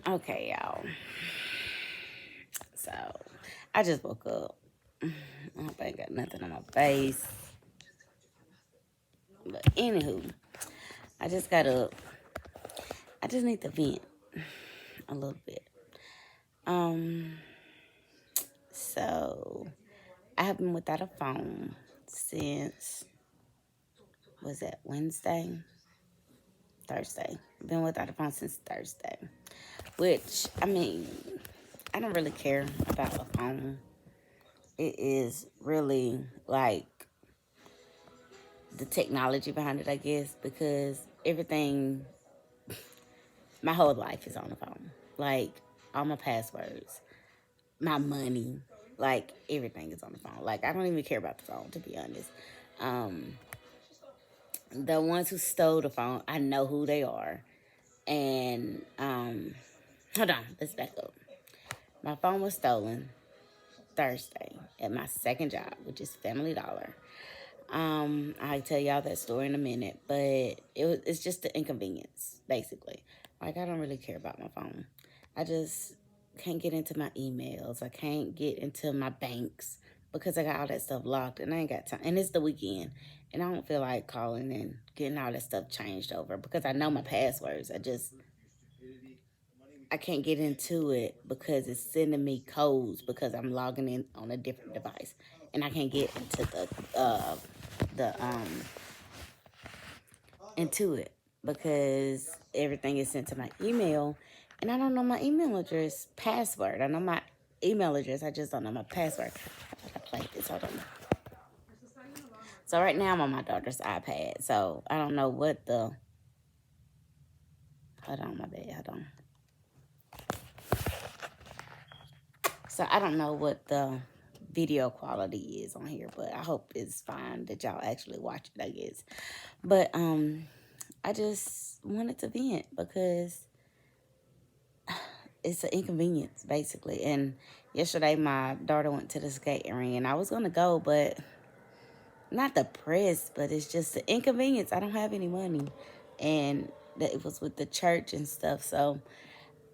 Okay, y'all. So, I just woke up. I hope I ain't got nothing on my face. But anywho, I just got up. I just need to vent a little bit. Um, so I have been without a phone since, was that Wednesday? Thursday. Been without a phone since Thursday. Which, I mean, I don't really care about a phone. It is really like the technology behind it, I guess, because everything, my whole life is on the phone. Like, all my passwords, my money, like, everything is on the phone. Like, I don't even care about the phone, to be honest. Um, the ones who stole the phone, I know who they are. And, hold on, let's back up. My phone was stolen Thursday at my second job, which is Family Dollar. I'll tell y'all that story in a minute, but it's just the inconvenience, basically. Like, I don't really care about my phone. I just can't get into my emails. I can't get into my banks because I got all that stuff locked and I ain't got time. And it's the weekend and I don't feel like calling and getting all that stuff changed over because I know my passwords. I can't get into it because it's sending me codes because I'm logging in on a different device and I can't get into the into it because everything is sent to my email and I don't know my email address password. I know my email address, I just don't know my password. I gotta play this, hold on. So right now I'm on my daughter's iPad, so I don't know what the, hold on, my bad, hold on. So I don't know what the video quality is on here, but I hope it's fine that y'all actually watch it, I guess. But I just wanted to vent because it's an inconvenience basically. And yesterday my daughter went to the skating ring and I was gonna go, but not depressed, but it's just the inconvenience. I don't have any money, and that it was with the church and stuff, so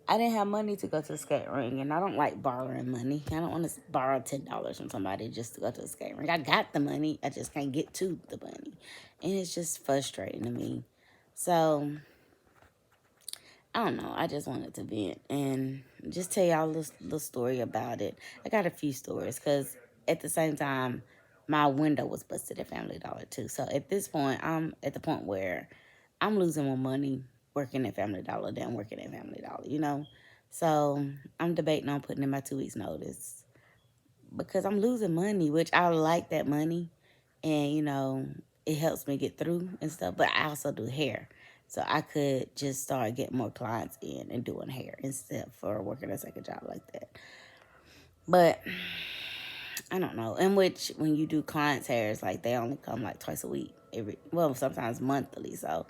I didn't have money to go to the skate ring, and I don't like borrowing money. I don't want to borrow $10 from somebody just to go to the skate ring. I got the money, I just can't get to the money, and it's just frustrating to me. So I don't know. I just wanted to vent and just tell y'all a little story about it. I got a few stories because at the same time, my window was busted at Family Dollar too. So at this point, I'm at the point where I'm losing more money working at Family Dollar than working at Family Dollar, you know? So I'm debating on putting in my 2 weeks notice because I'm losing money, which I like that money. And, it helps me get through and stuff. But I also do hair. So I could just start getting more clients in and doing hair instead for working a second job like that. But I don't know. In which when you do clients' hair, it's like they only come like twice a week. Sometimes monthly. So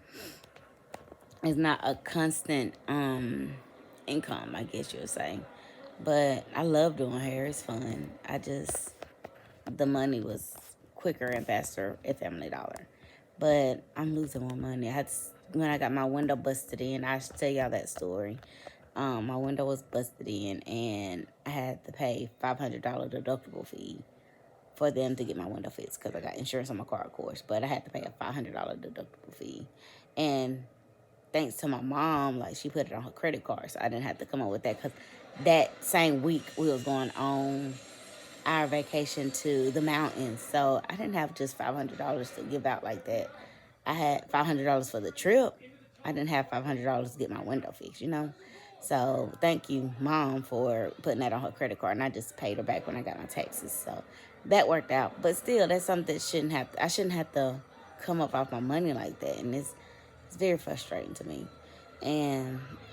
it's not a constant income, I guess you'll say. But I love doing hair. It's fun. The money was quicker and faster at Family Dollar. But I'm losing more money. When I got my window busted in, I should tell y'all that story. My window was busted in, and I had to pay $500 deductible fee for them to get my window fixed because I got insurance on my car, of course. But I had to pay a $500 deductible fee, and thanks to my mom, like she put it on her credit card, so I didn't have to come up with that because that same week we was going on our vacation to the mountains. So I didn't have just $500 to give out like that. I had $500 for the trip. I didn't have $500 to get my window fixed. So thank you, Mom, for putting that on her credit card. And I just paid her back when I got my taxes. So that worked out. But still, that's something that I shouldn't have to come up off my money like that. And it's very frustrating to me.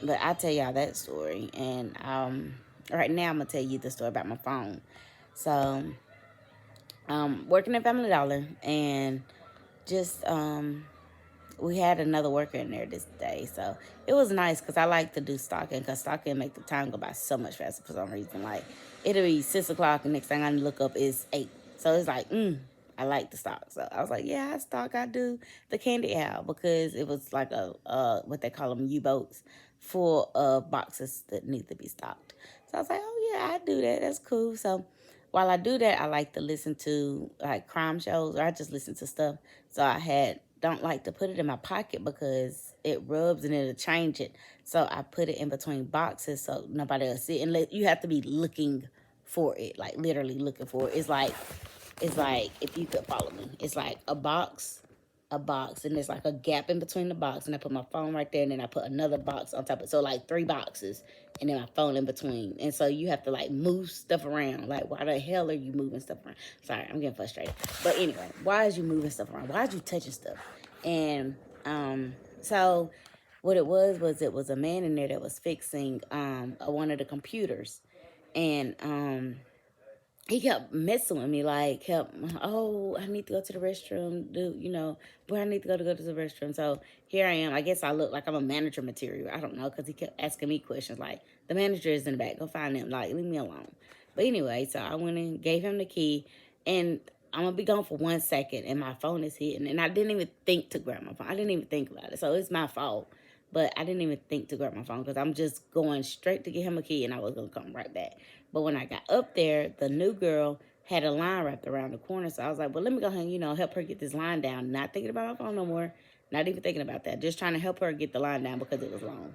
But I'll tell y'all that story. And right now I'm going to tell you the story about my phone. So, working at Family Dollar, and just we had another worker in there this day, so it was nice because I like to do stocking because stocking make the time go by so much faster for some reason. Like it'll be 6 o'clock, and next thing I look up is 8, so it's like I like the stock. So I was like, yeah, I do the candy owl because it was like a what they call them U-boats. full of boxes that need to be stocked. So I was like, oh yeah, I do that. That's cool. So while I do that, I like to listen to like crime shows, or I just listen to stuff. So don't like to put it in my pocket because it rubs and it'll change it. So I put it in between boxes so nobody will see it. And you have to be looking for it, like literally looking for it. It's like if you could follow me, it's like a box, and there's like a gap in between the box, and I put my phone right there, and then I put another box on top of it. So like 3 boxes, and then my phone in between. And so you have to like move stuff around. Like, why the hell are you moving stuff around? Sorry, I'm getting frustrated. But anyway, why is you moving stuff around? Why is you touching stuff? And so what it was a man in there that was fixing one of the computers. And he kept messing with me, like, oh, I need to go to the restroom, where I need to go to the restroom. So here I am. I guess I look like I'm a manager material. I don't know, because he kept asking me questions like, the manager is in the back. Go find him. Like, leave me alone. But anyway, so I went and gave him the key, and I'm going to be gone for 1 second, and my phone is hitting. And I didn't even think to grab my phone. I didn't even think about it. So it's my fault. But I didn't even think to grab my phone because I'm just going straight to get him a key, and I was going to come right back. But when I got up there, the new girl had a line wrapped around the corner. So I was like, well, let me go ahead and, help her get this line down. Not thinking about my phone no more. Not even thinking about that. Just trying to help her get the line down because it was long.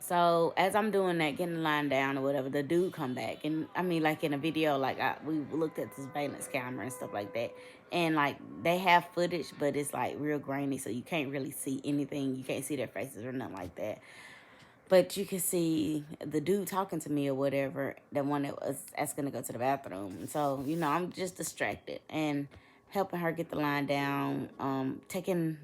So as I'm doing that, getting the line down or whatever, the dude come back. And I mean, like in a video, like we looked at the surveillance camera and stuff like that. And like they have footage, but it's like real grainy. So you can't really see anything. You can't see their faces or nothing like that. But you can see the dude talking to me or whatever, the one that was asking to go to the bathroom. And so, I'm just distracted and helping her get the line down, taking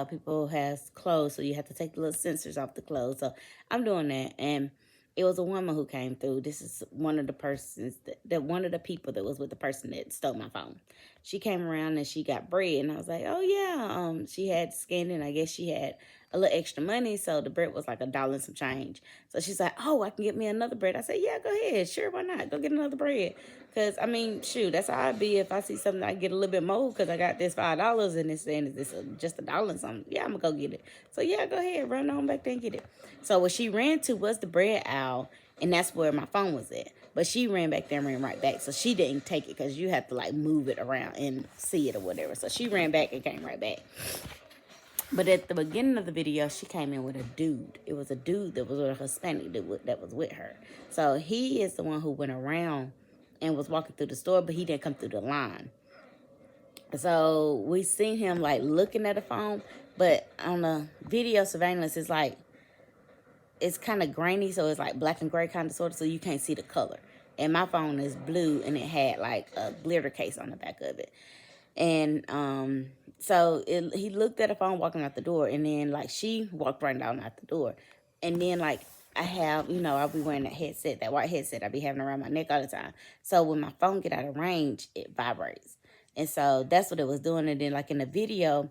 people who has clothes, so you have to take the little sensors off the clothes. So I'm doing that. And it was a woman who came through. This is one of the persons, that one of the people that was with the person that stole my phone. She came around and she got bread. And I was like, oh, yeah. She had scanned in. I guess she had a little extra money, so the bread was like $1 and some change. So she's like, oh, I can get me another bread. I said, yeah, go ahead. Sure, why not? Go get another bread. Because, I mean, shoot, that's how I'd be if I see something I get a little bit more because I got this $5 and it's saying it's just $1 and something. Yeah, I'm going to go get it. So, yeah, go ahead. Run on back there and get it. So what she ran to was the bread aisle, and that's where my phone was at. But she ran back there and ran right back. So she didn't take it because you have to, like, move it around and see it or whatever. So she ran back and came right back. But at the beginning of the video, she came in with a dude. It was a dude that was with a Hispanic dude that was with her. So he is the one who went around and was walking through the store, but he didn't come through the line. So we seen him like looking at the phone, but on the video surveillance, it's like, it's kind of grainy, so it's like black and gray kind of sort of, so you can't see the color. And my phone is blue, and it had like a glitter case on the back of it. And so he looked at the phone walking out the door, and then like she walked right down out the door. And then like I have, I'll be wearing that headset, that white headset I be having around my neck all the time. So when my phone get out of range, it vibrates. And so that's what it was doing. And then like in the video,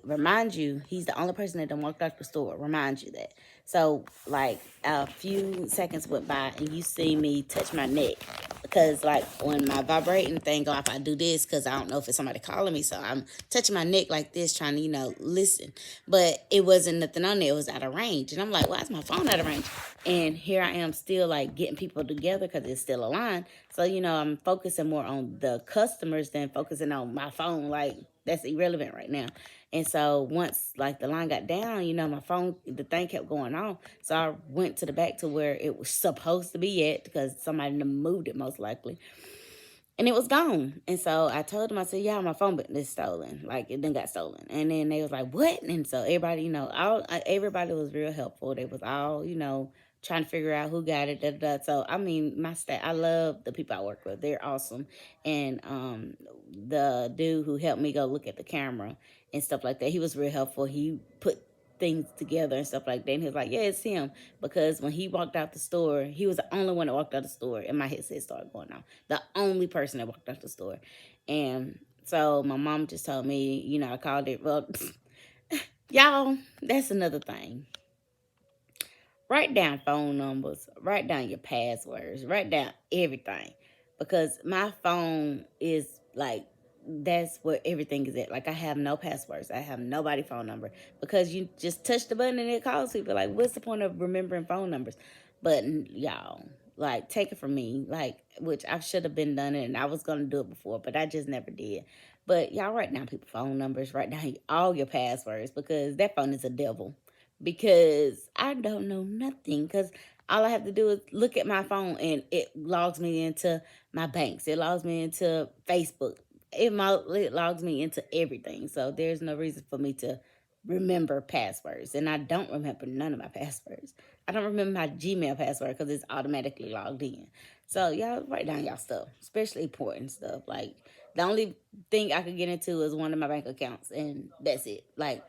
remind you, he's the only person that done walked out the store. Remind you that. So like a few seconds went by and you see me touch my neck. Because like when my vibrating thing go off, I do this because I don't know if it's somebody calling me. So I'm touching my neck like this, trying to, listen. But it wasn't nothing on there. It was out of range. And I'm like, why is my phone out of range? And here I am still like getting people together because it's still a line. So, I'm focusing more on the customers than focusing on my phone. Like that's irrelevant right now. And so once like the line got down, my phone, the thing kept going on. So I went to the back to where it was supposed to be at because somebody moved it most likely. And it was gone. And so I told them, I said, yeah, my phone is stolen. Like it then got stolen. And then they was like, what? And so everybody, everybody was real helpful. They was all, trying to figure out who got it. Da, da, da. So, I mean, my staff, I love the people I work with. They're awesome. And the dude who helped me go look at the camera and stuff like that, he was real helpful. He put things together and stuff like that. And he was like, yeah, it's him. Because when he walked out the store, he was the only one that walked out the store. And my headset started going off. The only person that walked out the store. And so my mom just told me, I called it, well, y'all, that's another thing. Write down phone numbers, write down your passwords, write down everything. Because my phone is like that's where everything is at. Like, I have no passwords. I have nobody phone number because you just touch the button and it calls people. Like, what's the point of remembering phone numbers? But y'all, like, take it from me, like, which I should have been done it, and I was gonna do it before, but I just never did. But y'all write down people phone numbers, write down all your passwords because that phone is a devil. Because I don't know nothing. Because all I have to do is look at my phone and it logs me into my banks. It logs me into Facebook. It logs me into everything. So there's no reason for me to remember passwords. And I don't remember none of my passwords. I don't remember my Gmail password because it's automatically logged in. So y'all write down y'all stuff, especially important stuff. Like, the only thing I could get into is one of my bank accounts, and that's it. Like,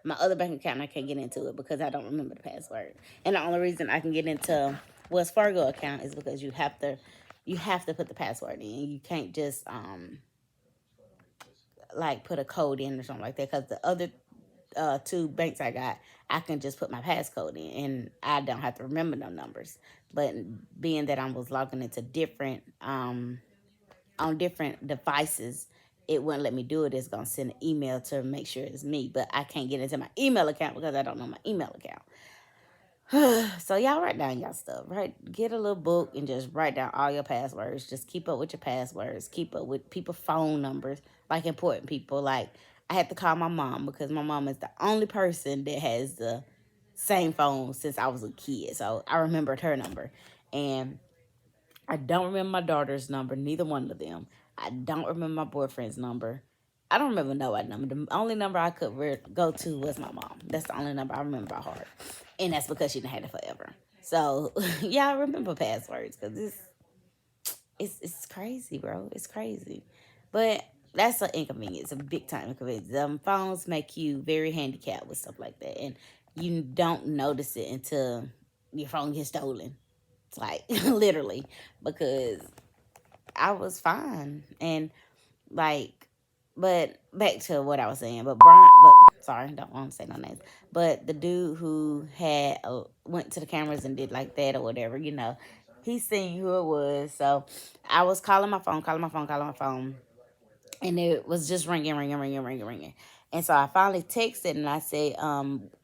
my other bank account, I can't get into it because I don't remember the password. And the only reason I can get into Wells Fargo account is because you have to put the password in. You can't just like put a code in or something like that, because the other two banks I got, I can just put my passcode in and I don't have to remember no numbers. But being that I was logging into different on different devices, it wouldn't let me do it. It's gonna send an email to make sure it's me, but I can't get into my email account because I don't know my email account. So y'all write down y'all stuff, right? Get a little book and just write down all your passwords. Just keep up with your passwords. Keep up with people's phone numbers, like important people. Like, I had to call my mom because my mom is the only person that has the same phone since I was a kid. So I remembered her number. And I don't remember my daughter's number, neither one of them. I don't remember my boyfriend's number. I don't remember nobody's number. The only number I could go to was my mom. That's the only number I remember by heart. And that's because she done had it forever. So, yeah, I remember passwords because it's crazy, bro. It's crazy. But that's an inconvenience, a big time inconvenience. Phones make you very handicapped with stuff like that. And you don't notice it until your phone gets stolen. It's like, literally, because I was fine. And like, but back to what I was saying. But sorry, don't want to say no names. But the dude who had went to the cameras and did like that or whatever, he seen who it was. So I was calling my phone, calling my phone, and it was just ringing, ringing, ringing, ringing, ringing. And so I finally texted and I said,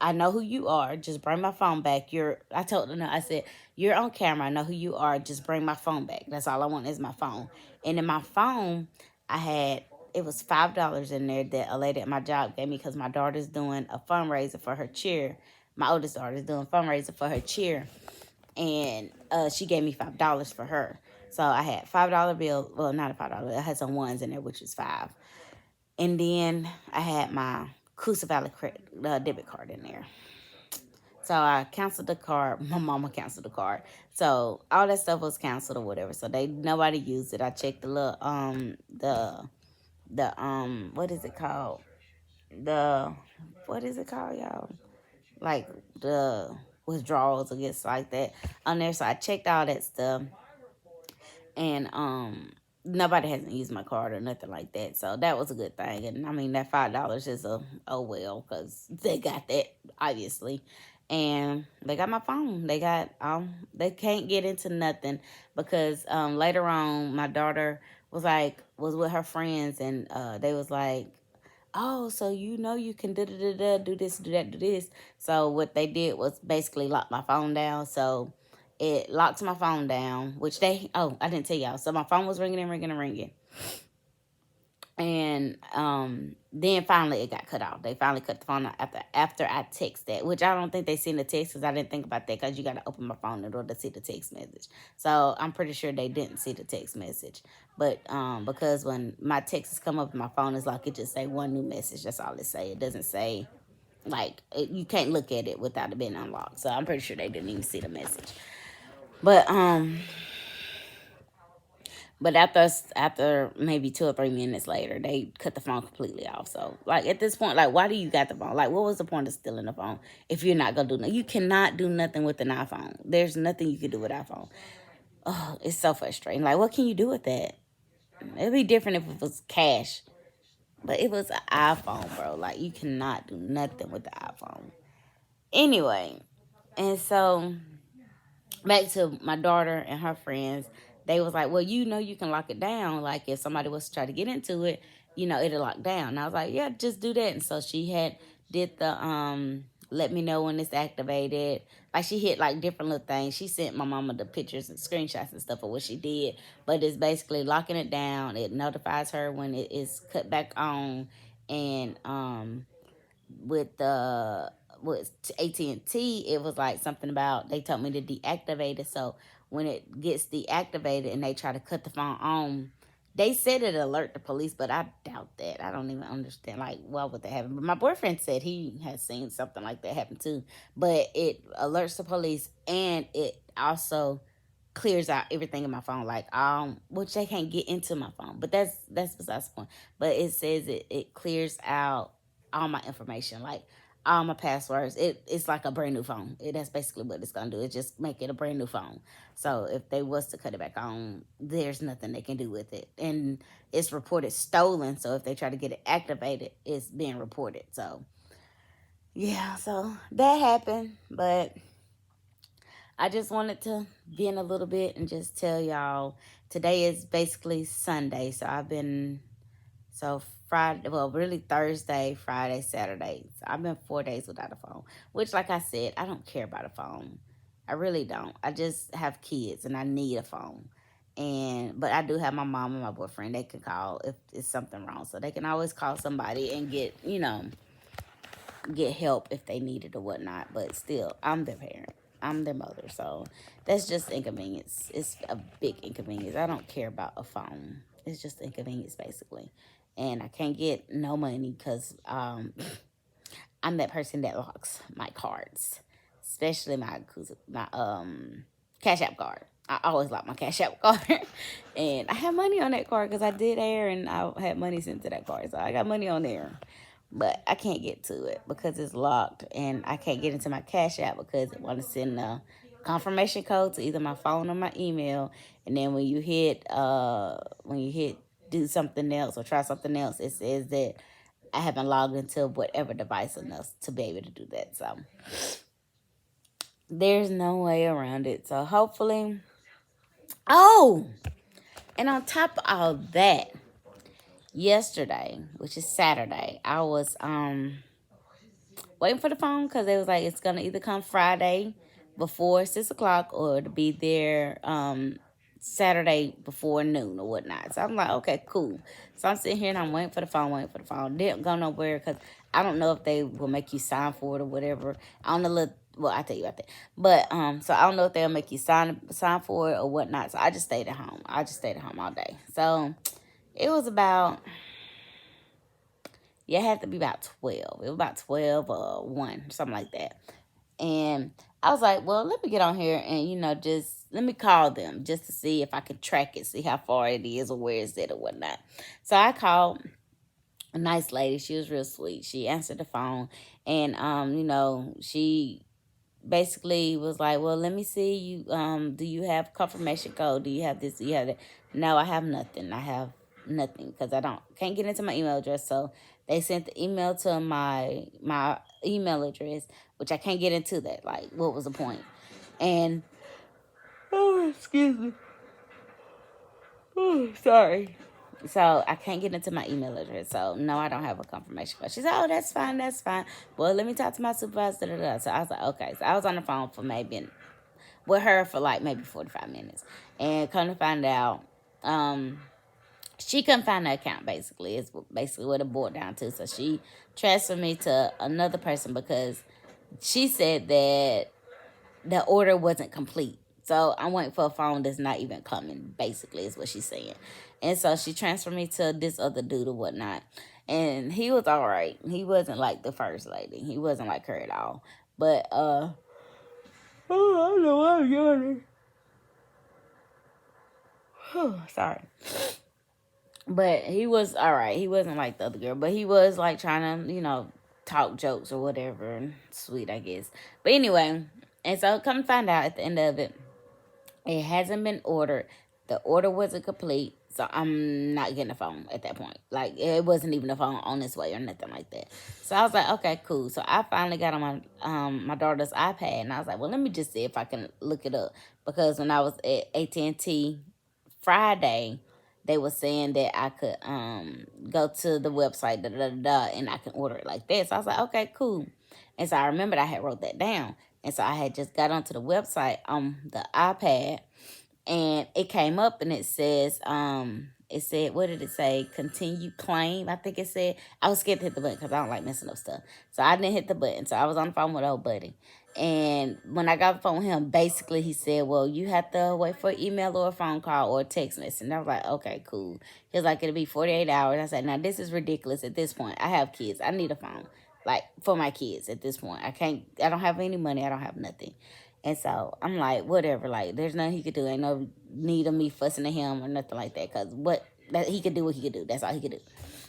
I know who you are. Just bring my phone back. I told them, I said, you're on camera. I know who you are. Just bring my phone back. That's all I want is my phone. And in my phone, it was $5 in there that a lady at my job gave me because my daughter's doing a fundraiser for her cheer. My oldest daughter is doing a fundraiser for her cheer. And she gave me $5 for her. So I had $5 bill. Well, not a $5. I had some ones in there, which was $5. And then I had my Coosa Valley debit card in there. So I canceled the card. My mama canceled the card. So all that stuff was canceled or whatever. So nobody used it. I checked the little what is it called? What is it called, y'all? Like the withdrawals or gets like that on there. So I checked all that stuff. And nobody hasn't used my card or nothing like that, so that was a good thing. And I mean, that $5 is oh well, because they got that obviously. And they got my phone. They can't get into nothing because later on my daughter was with her friends, and they was like, oh, so you can do this, do that, do this. So what they did was basically lock my phone down. So it locked my phone down, which I didn't tell y'all. So my phone was ringing and ringing and ringing. And then finally it got cut off. They finally cut the phone off after I text that, which I don't think they seen the text because I didn't think about that because you got to open my phone in order to see the text message. So I'm pretty sure they didn't see the text message. But because when my texts come up in my phone, it's like it just say one new message. That's all it say. It doesn't say you can't look at it without it being unlocked. So I'm pretty sure they didn't even see the message. But after maybe 2 or 3 minutes later, they cut the phone completely off. So, like, at this point, like, why do you got the phone? Like, what was the point of stealing the phone if you're not going to do nothing? You cannot do nothing with an iPhone. There's nothing you can do with iPhone. Oh, it's so frustrating. Like, what can you do with that? It'd be different if it was cash. But it was an iPhone, bro. Like, you cannot do nothing with the iPhone. Anyway, and so back to my daughter and her friends, they was like, well, you can lock it down. Like, if somebody was to try to get into it, it'll lock down. And I was like, yeah, just do that. And so she had did the let me know when it's activated. Like she hit like different little things. She sent my mama the pictures and screenshots and stuff of what she did. But it's basically locking it down. It notifies her when it is cut back on. And with the with AT&T, it was like something about they told me to deactivate it. So when it gets deactivated and they try to cut the phone on, they said it alert the police, but I doubt that. I don't even understand like why would that happen. But my boyfriend said he has seen something like that happen too. But it alerts the police and it also clears out everything in my phone, like which they can't get into my phone. But that's besides the point. But it says it clears out all my information, like all my passwords. It's like a brand new phone. That's basically what it's gonna do. It just make it a brand new phone. So if they was to cut it back on, there's nothing they can do with it. And it's reported stolen. So if they try to get it activated, it's being reported. So yeah, so that happened. But I just wanted to vent a little bit and just tell y'all today is basically Sunday. So Friday, well, really Thursday, Friday, Saturday. So I've been 4 days without a phone, which, like I said, I don't care about a phone. I really don't. I just have kids and I need a phone. But I do have my mom and my boyfriend. They can call if it's something wrong. So they can always call somebody and get help if they need it or whatnot. But still, I'm their parent. I'm their mother. So that's just inconvenience. It's a big inconvenience. I don't care about a phone. It's just inconvenience, basically. And I can't get no money because I'm that person that locks my cards, especially my Cash App card. I always lock my Cash App card, and I have money on that card because I did hair and I had money sent to that card, so I got money on there. But I can't get to it because it's locked, and I can't get into my Cash App because it want to send a confirmation code to either my phone or my email, and then when you hit do something else or try something else, it says that I haven't logged into whatever device enough to be able to do that. So there's no way around it. So hopefully, oh, and on top of all that, yesterday, which is Saturday, I was waiting for the phone because they was like it's gonna either come Friday before 6 o'clock or to be there Saturday before noon or whatnot. So I'm like, okay, cool. So I'm sitting here and I'm waiting for the phone. Didn't go nowhere because I don't know if they will make you sign for it or whatever. I don't know. Well, I'll tell you about that. But so I don't know if they'll make you sign for it or whatnot. So I just stayed at home. I just stayed at home all day. So it was about, yeah, it had to be about 12. It was about 12 or 1, something like that. And I was like, well, let me get on here and, just let me call them just to see if I can track it, see how far it is or where is it or whatnot. So I called a nice lady. She was real sweet. She answered the phone and, she basically was like, well, let me see you. Do you have confirmation code? Do you have this? Do you have that? No, I have nothing. I have nothing because can't get into my email address. So they sent the email to my email address, which I can't get into that. Like, what was the point? And oh, excuse me. Oh, sorry. So I can't get into my email address. So no, I don't have a confirmation code. She said, "Oh, that's fine, that's fine." Well, let me talk to my supervisor. Da, da, da. So I was like, "Okay." So I was on the phone for with her for like maybe 45 minutes, and come to find out, she couldn't find the account. Basically, is basically what it boiled down to. So she transferred me to another person because she said that the order wasn't complete. So I'm waiting for a phone that's not even coming, basically, is what she's saying. And so she transferred me to this other dude or whatnot. And he was all right. He wasn't like the first lady. He wasn't like her at all. But, oh, I don't know why I'm yawning. Sorry. But he was all right. He wasn't like the other girl. But he was like trying to, talk jokes or whatever. And sweet, I guess. But anyway, and so come to find out at the end of it, it hasn't been ordered. The order wasn't complete. So I'm not getting a phone at that point. Like, it wasn't even a phone on its way or nothing like that. So I was like, okay, cool. So I finally got on my daughter's iPad. And I was like, well, let me just see if I can look it up. Because when I was at AT&T Friday, they were saying that I could go to the website and I can order it like that. So I was like, okay, cool. And so I remembered I had wrote that down. And so I had just got onto the website on the iPad, and it came up and it said, what did it say? Continue claim. I think it said. I was scared to hit the button because I don't like messing up stuff. So I didn't hit the button. So I was on the phone with old buddy. And when I got the phone with him, basically he said, well, you have to wait for an email or a phone call or a text message. And I was like, okay, cool. He was like, it'll be 48 hours. I said, now this is ridiculous at this point. I have kids. I need a phone. Like, for my kids at this point. I don't have any money. I don't have nothing. And so I'm like, whatever. Like, there's nothing he could do. Ain't no need of me fussing at him or nothing like that. Because he could do what he could do. That's all he could do.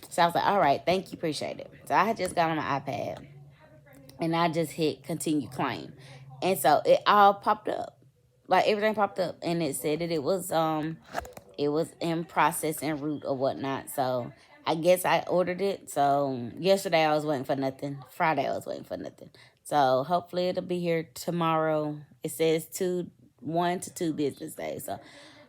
So I was like, all right, thank you, appreciate it. So I had just got on my iPad, and I just hit continue claim. And so it all popped up. Like, everything popped up. And it said that it was in process en route or whatnot. So I guess I ordered it. So yesterday I was waiting for nothing. Friday I was waiting for nothing. So hopefully it'll be here tomorrow. It says 1 to 2 business days. So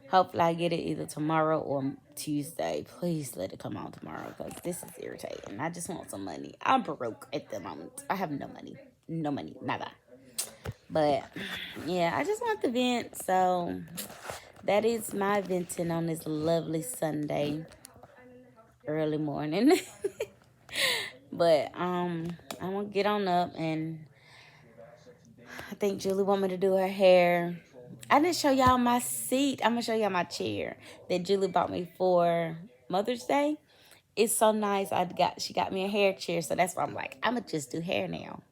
hopefully I get it either tomorrow or Tuesday. Please let it come on tomorrow because this is irritating. I just want some money. I'm broke at the moment. I have no money. No money. Nada. But yeah, I just want the vent. So that is my venting on this lovely Sunday early morning. But I'm gonna get on up, and I think Julie want me to do her hair. I didn't show y'all my seat. I'm gonna show y'all my chair that Julie bought me for Mother's Day. It's so nice. She got me a hair chair, so that's why I'm like, I'm gonna just do hair now.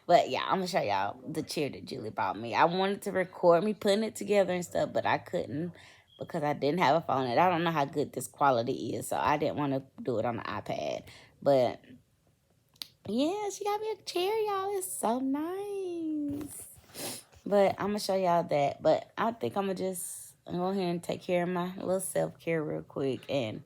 But yeah, I'm gonna show y'all the chair that Julie bought me. I wanted to record me putting it together and stuff, but I couldn't because I didn't have a phone, and I don't know how good this quality is, so I didn't want to do it on the iPad. But yeah, she got me a chair, y'all. It's so nice. But I'm gonna show y'all that. But I think I'm gonna just go ahead and take care of my little self-care real quick, and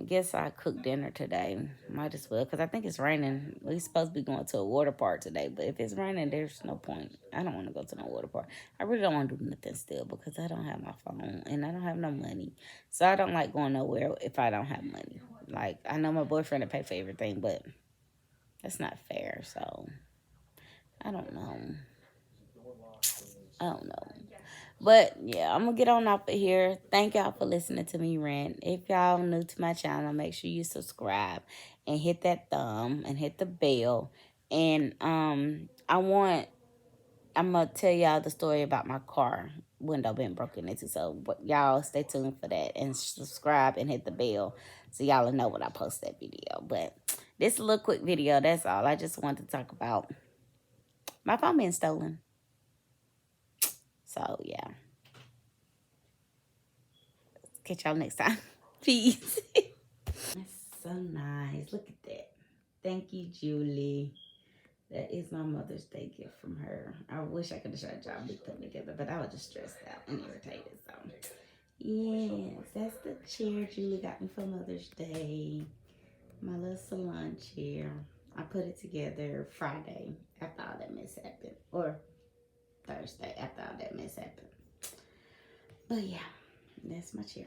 I guess I cook dinner today. Might as well, because I think it's raining. We're supposed to be going to a water park today, but if it's raining, there's no point. I don't want to go to no water park. I really don't want to do nothing still because I don't have my phone and I don't have no money. So I don't like going nowhere if I don't have money. Like, I know my boyfriend will pay for everything, but that's not fair. So I don't know. I don't know. But yeah, I'm gonna get on off of here. Thank y'all for listening to me rant. If y'all new to my channel, make sure you subscribe and hit that thumb and hit the bell. And I'm gonna tell y'all the story about my car window being broken into. So y'all stay tuned for that, and subscribe and hit the bell so y'all will know when I post that video. But this is a little quick video. That's all. I just wanted to talk about my phone being stolen. So yeah. Catch y'all next time. Peace. That's so nice. Look at that. Thank you, Julie. That is my Mother's Day gift from her. I wish I could have showed y'all me putting together, but I was just stressed out and irritated. So, yes, that's the chair Julie got me for Mother's Day. My little salon chair. I put it together Friday after all that mess happened. Or Thursday after all that mess happened. But yeah, that's my chair.